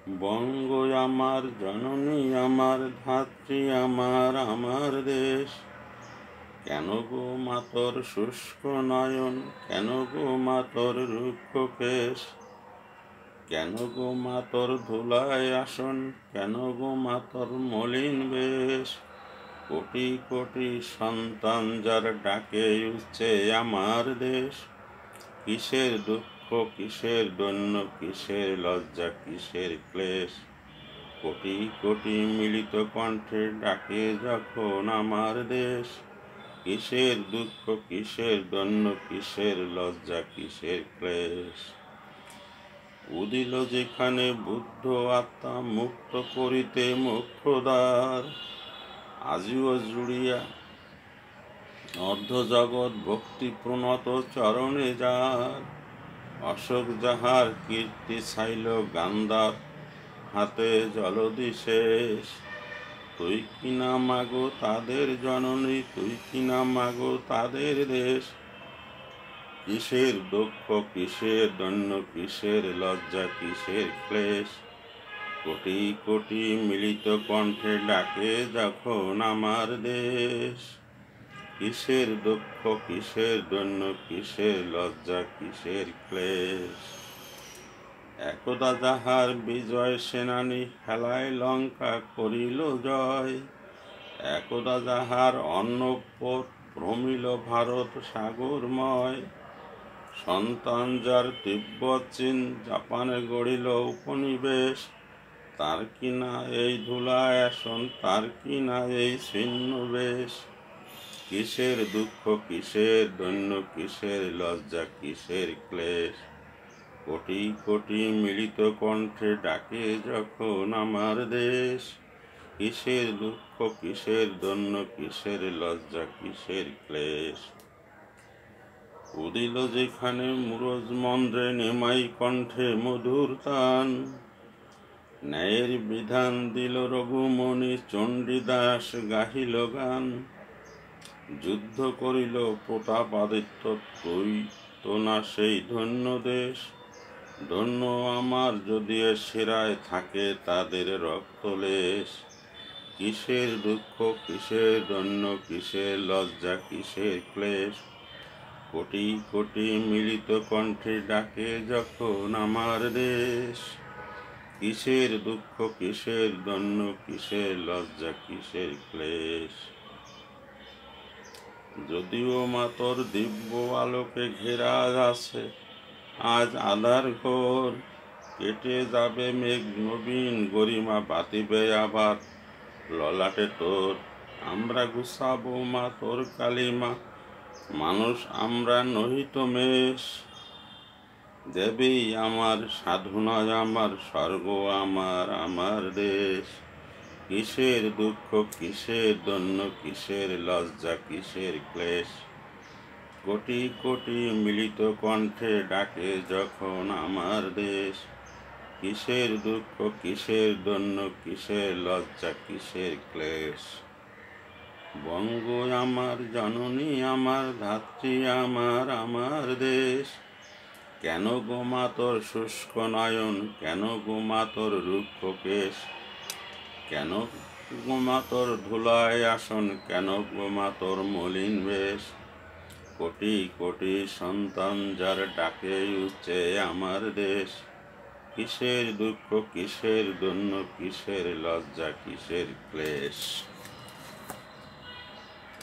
বঙ্গ আমার জননী, আমার ধাত্রী, আমার আমার দেশ। কেন গো মাতর শুষ্ক নয়ন, কেন গো মাতর রুক্ষ কেশ? কেন গো মাতর ধুলায় আসন, কেন গো মাতর মলিন বেশ? কোটি কোটি সন্তান যার ডাকে উঠছে আমার দেশ। কিসের দুঃখ, কিসের দৈন্য, কিসের লজ্জা, কিসের ক্লেশ? কোটি কোটি মিলিত কণ্ঠে ডাকে যখন আমার দেশ। কিসের দুঃখ, কিসের দৈন্য, কিসের লজ্জা, কিসের ক্লেশ? উদিল যেখানে বুদ্ধ আত্মা মুক্ত করিতে মোক্ষদ্বার, আজিও জুড়িয়া অর্ধ জগৎ ভক্তি প্রণত চরণে যার। অশোক যাহার কীর্তি ছাইল গান্ধার হাতে জলদি শেষ। তুই কিনা মাগো তাদের জননী, তুই কিনা মাগো তাদের দেশ। কিসের দুঃখ, কিসের দৈন্য, কিসের লজ্জা, কিসের ক্লেশ? কোটি কোটি মিলিত কণ্ঠে ডাকে যখন আমার দেশ। কিসের দুঃখ, কিসের দৈন্য, কিসের লজ্জা, কিসের ক্লেশ? একদা যাহার বিজয় সেনানী হেলায় লঙ্কা করিল জয়, একদা যাহার অন্নপথ ভ্রমিল ভারত সাগরময়। সন্তান যার তিব্বত চীন জাপানে গড়িল উপনিবেশ, তার কিনা এই ধুলায় আসন, তার কিনা এই ছিন্ন বেশ? কিসের দুঃখ, কিসের দৈন্য, কিসের লজ্জা, কিসের ক্লেশ? কোটি কোটি মিলিত কণ্ঠে ডাকে যখন আমার দেশ। কিসের দুঃখ, কিসের দৈন্য, কিসের লজ্জা, কিসের ক্লেশ? উদিল যেখানে মুরজ মন্দ্রে নেমাই কণ্ঠে মধুর তান, ন্যায়ের বিধান দিল রঘুমণি চণ্ডীদাস গাহিল গান। যুদ্ধ করিল প্রতাপাদিত্য, তুই তো না সেই ধন্য দেশ। ধন্য আমার যদি এ শিরায় থাকে তাদের রক্তলেশ। কিসের দুঃখ, কিসের দৈন্য, কিসের লজ্জা, কিসের ক্লেশ? কোটি কোটি মিলিত কণ্ঠে ডাকে যখন আমার দেশ। কিসের দুঃখ, কিসের দৈন্য, কিসের লজ্জা, কিসের ক্লেশ? যদিও মাতর দিব্য আলোকে ঘেরা আছে আজ আধার ঘোর, কেটে যাবে মেঘ নবীন গরিমা বাতিবে আবার ললাটে তোর। আমরা গুছাবো মা তোর কালিমা, মানুষ আমরা নহিত মেষ। দেবী আমার, সাধনা আমার, স্বর্গ আমার, আমার দেশ। কিসের দুঃখ, কিসের দৈন্য, কিসের লজ্জা, কিসের ক্লেশ? কোটি কোটি মিলিত কণ্ঠে ডাকে যখন আমার দেশ। কিসের দুঃখ, কিসের দৈন্য, কিসের লজ্জা, কিসের ক্লেশ? বঙ্গ আমার জননী, আমার ধাত্রী, আমার আমার দেশ। কেন গো মাতর শুষ্ক নয়ন, কেন গো মাতর রুক্ষ কেশ? কেন গো মাতর ধুলায় আসন, কেন গো মাতর মলিন বেশ? কোটি কোটি সন্তান যার ডাকে উঠছে আমার দেশ। কিসের দুঃখ, কিসের দৈন্য, কিসের লজ্জা, কিসের ক্লেশ?